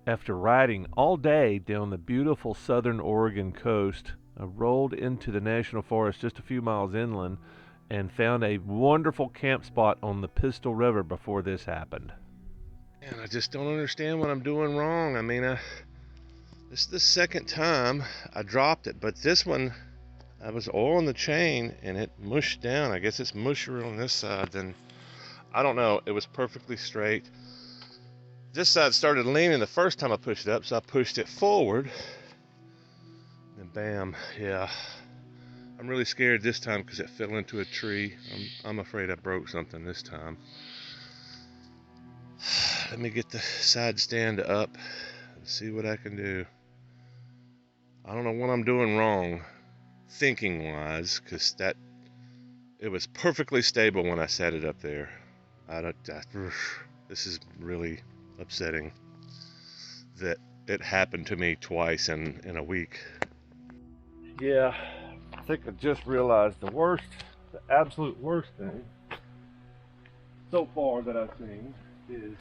After riding all day down the beautiful southern Oregon coast, I rolled into the national forest just a few miles inland and found a wonderful camp spot on the Pistol River before this happened. And I just don't understand what I'm doing wrong. I mean, this is the second time I dropped it, but this one I was oiling the chain and it mushed down. I guess it's mushier on this side than, I don't know. It was perfectly straight. This side started leaning the first time I pushed it up, so I pushed it forward. And bam, yeah. I'm really scared this time because it fell into a tree. I'm afraid I broke something this time. Let me get the side stand up and see what I can do. I don't know what I'm doing wrong, thinking wise, because it was perfectly stable when I set it up there. This is really upsetting that it happened to me twice in a week. Yeah, I think I just realized the absolute worst thing so far that I've seen is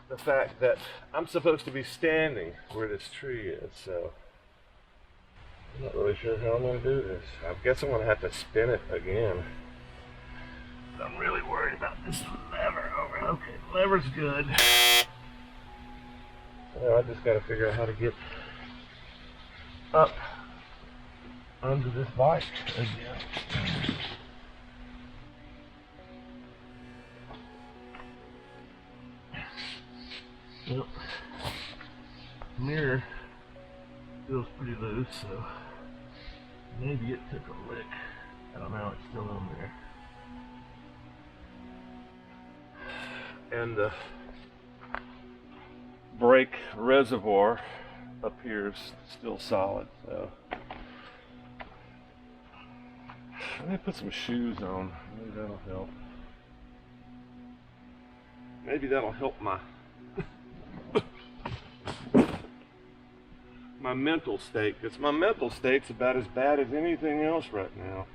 the fact that I'm supposed to be standing where this tree is, so I'm not really sure how I'm going to do this. I guess I'm going to have to spin it again. But I'm really worried about this lever over. Okay, the lever's good. Well, I just got to figure out how to get up under this bike again. Yep. Mirror feels pretty loose, so maybe it took a lick. I don't know, it's still on there. And the brake reservoir appears still solid, so let me put some shoes on. Maybe that'll help. Maybe that'll help my my mental state, because my mental state's about as bad as anything else right now.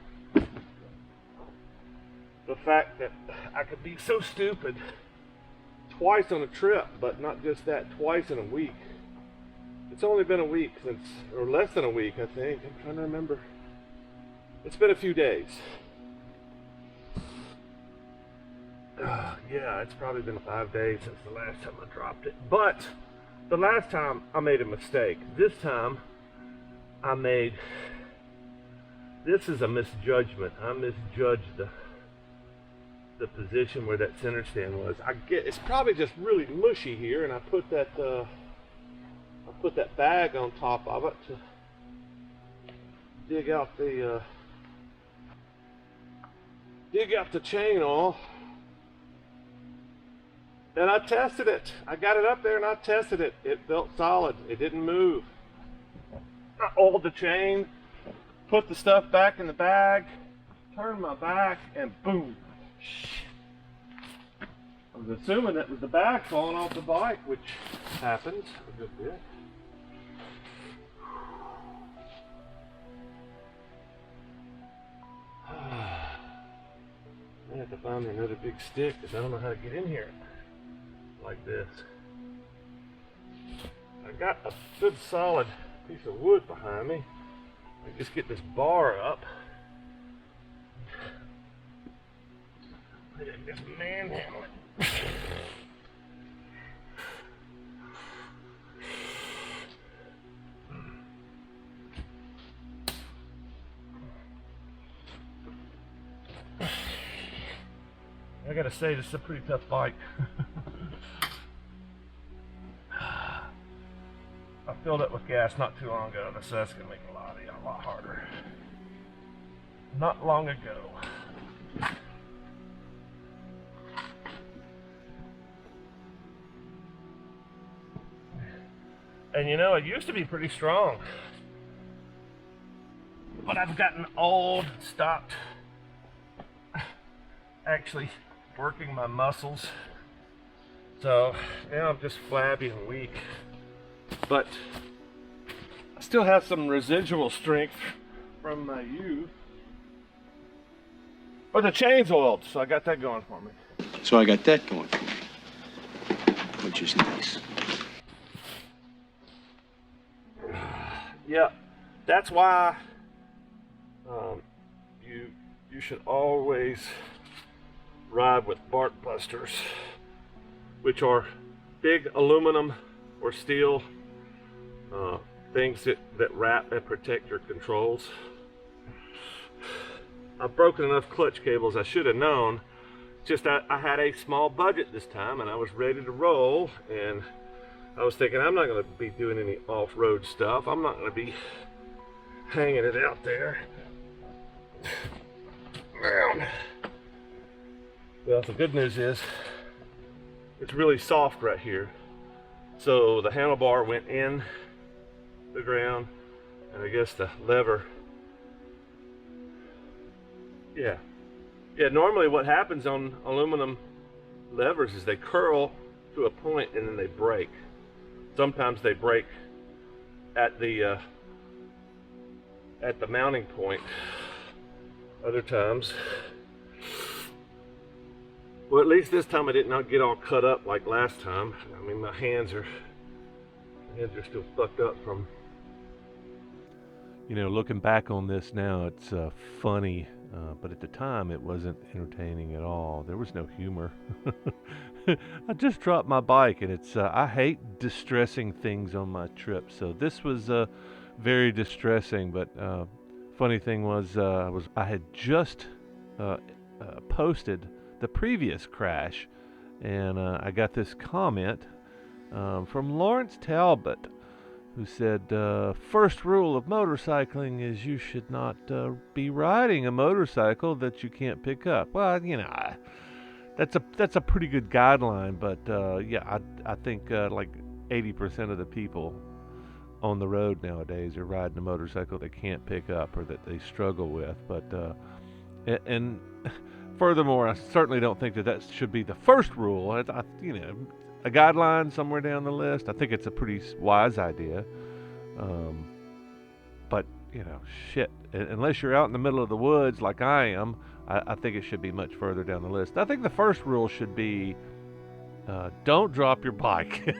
The fact that I could be so stupid twice on a trip, but not just that, twice in a week. It's only been a week since, or less than a week, I think. I'm trying to remember. It's been a few days. Yeah, it's probably been 5 days since the last time I dropped it. But the last time I made a mistake. This time this is a misjudgment. I misjudged the position where that center stand was. It's probably just really mushy here, and I put that bag on top of it to dig out the chain oil. And I tested it. I got it up there and I tested it. It felt solid. It didn't move. I oiled the chain, put the stuff back in the bag, turned my back, and boom. I was assuming that was the bag falling off the bike, which happens a good bit. I have to find me another big stick because I don't know how to get in here like this. I got a good solid piece of wood behind me. I just get this bar up. I can just manhandle it. I gotta say, this is a pretty tough bike. I filled up with gas not too long ago, so that's gonna make it a lot harder. Not long ago. And you know, it used to be pretty strong, but I've gotten old, stopped actually working my muscles, so now I'm just flabby and weak. But I still have some residual strength from my youth. But the chain's oiled, so I got that going for me. So I got that going for me, which is nice. Yeah, that's why you should always ride with bark busters, which are big aluminum or steel things that wrap and protect your controls. I've broken enough clutch cables, I should have known. Just I had a small budget this time and I was ready to roll, and I was thinking I'm not going to be doing any off-road stuff. I'm not going to be hanging it out there. Well, the good news is it's really soft right here. So the handlebar went in the ground, and I guess the lever, yeah, normally what happens on aluminum levers is they curl to a point and then they break. Sometimes they break at the mounting point. Other times, well, at least this time I did not get all cut up like last time. I mean, my hands are still fucked up from. You know, looking back on this now, it's funny, but at the time it wasn't entertaining at all. There was no humor. I just dropped my bike, and it's I hate distressing things on my trip, so this was very distressing. But funny thing was I had just posted the previous crash, and I got this comment from Lawrence Talbot, who said, first rule of motorcycling is you should not be riding a motorcycle that you can't pick up. Well, you know, that's a pretty good guideline, but yeah, I think like 80% of the people on the road nowadays are riding a motorcycle they can't pick up or that they struggle with. But and furthermore, I certainly don't think that should be the first rule. You know, a guideline somewhere down the list. I think it's a pretty wise idea. But you know, shit, unless you're out in the middle of the woods like I am, I think it should be much further down the list. I think the first rule should be don't drop your bike.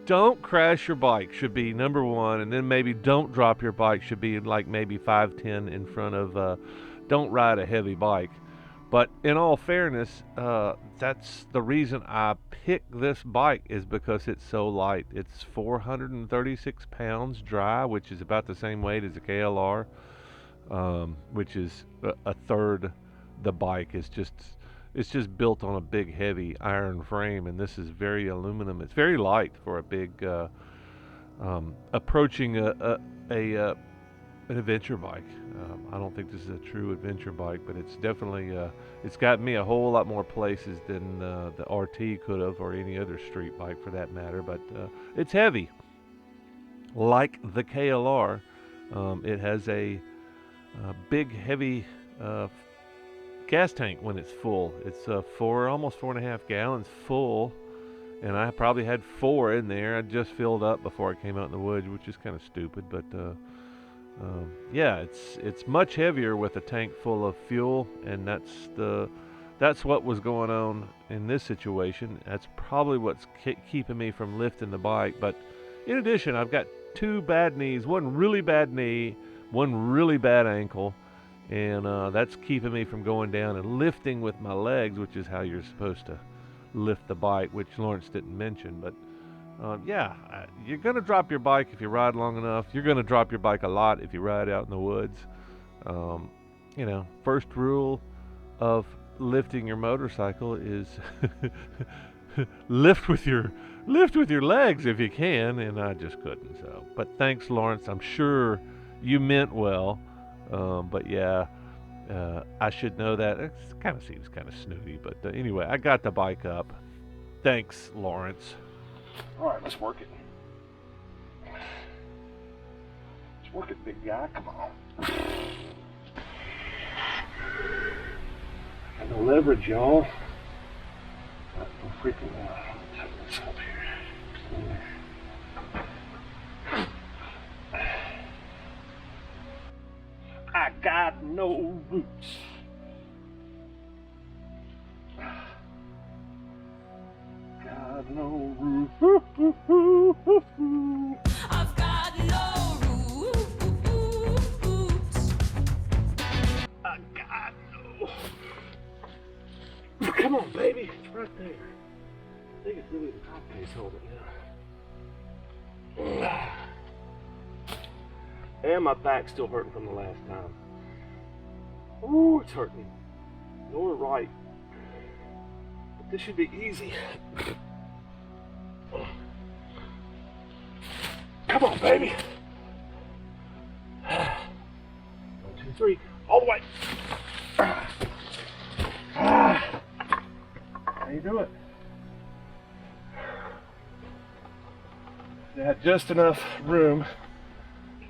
Don't crash your bike should be number one, and then maybe don't drop your bike should be like maybe 5-10 in front of don't ride a heavy bike. But in all fairness, that's the reason I picked this bike, is because it's so light. It's 436 pounds dry, which is about the same weight as a KLR, which is a third the bike. It's just built on a big heavy iron frame, and this is very aluminum. It's very light for a big approaching an adventure bike. I don't think this is a true adventure bike, but it's definitely it's got me a whole lot more places than the RT could have, or any other street bike for that matter. But it's heavy, like the KLR. It has a big, heavy gas tank when it's full. It's almost 4.5 gallons full, and I probably had 4 in there. I just filled up before I came out in the woods, which is kind of stupid, but yeah, it's much heavier with a tank full of fuel, and that's what was going on in this situation. That's probably what's keeping me from lifting the bike. But in addition, I've got 2 bad knees, one really bad knee, one really bad ankle, and that's keeping me from going down and lifting with my legs, which is how you're supposed to lift the bike, which Lawrence didn't mention. But yeah, you're going to drop your bike if you ride long enough. You're going to drop your bike a lot if you ride out in the woods. You know, first rule of lifting your motorcycle is lift with your legs if you can, and I just couldn't. So, but thanks, Lawrence. I'm sure you meant well. But yeah, I should know that. It kind of seems kind of snooty, but anyway, I got the bike up. Thanks, Lawrence. All right, let's work it. Let's work it, big guy. Come on. Got no leverage, y'all. Got no freaking tuck this up here. I got no roots. Got no roots. I've got no roots. just hold it now. And my back's still hurting from the last time. Ooh, it's hurting. Lower right. But this should be easy. Come on, baby. 1, 2, 3, all the way. How you do it? They had just enough room,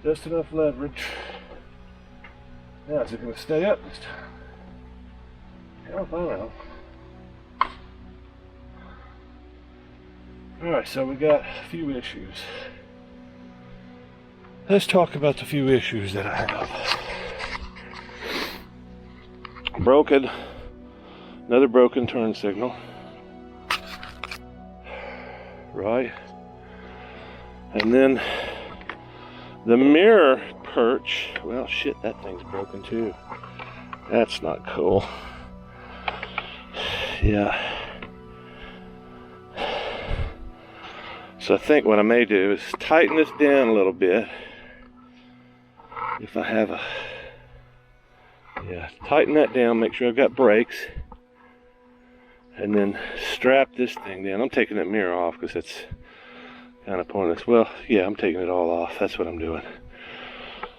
just enough leverage. Now, is it going to stay up this time? Hell if I know. Alright, so we got a few issues. Let's talk about the few issues that I have. Broken, another broken turn signal. Right. And then the mirror perch, well shit, that thing's broken too. That's not cool. Yeah. So I think what I may do is tighten this down a little bit. If I have a, yeah, tighten that down, make sure I've got brakes. And then strap this thing down. I'm taking that mirror off because it's kind of pointless. Well, yeah, I'm taking it all off. That's what I'm doing.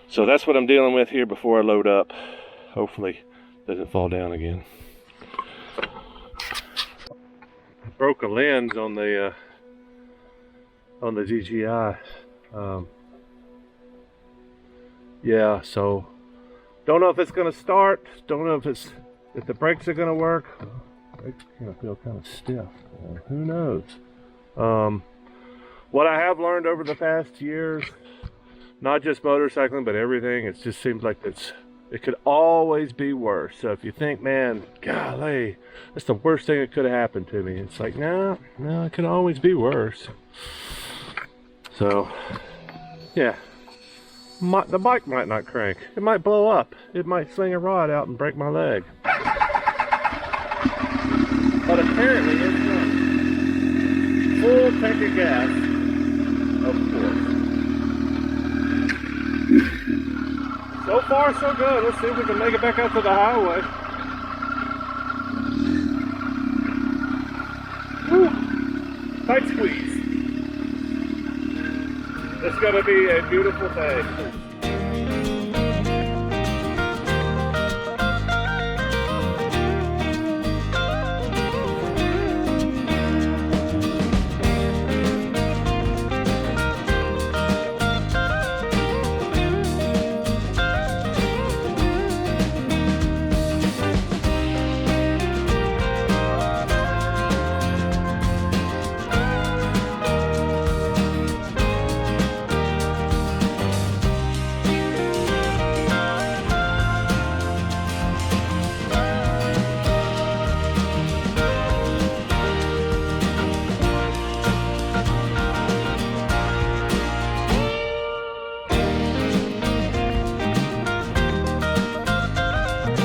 So that's what I'm dealing with here before I load up. Hopefully it doesn't fall down again. I broke a lens on the GGI. Yeah, so don't know if it's gonna start. Don't know if the brakes are gonna work. Brakes feel kind of stiff. Who knows? What I have learned over the past years, not just motorcycling, but everything, it just seems like it could always be worse. So if you think, man, golly, that's the worst thing that could have happened to me, it's like, no, it could always be worse. So, yeah, the bike might not crank. It might blow up. It might sling a rod out and break my leg. But apparently it's not. Full tank of gas, of course. So far, so good. Let's see if we can make it back out to the highway. Whew. Tight squeeze. It's going to be a beautiful day.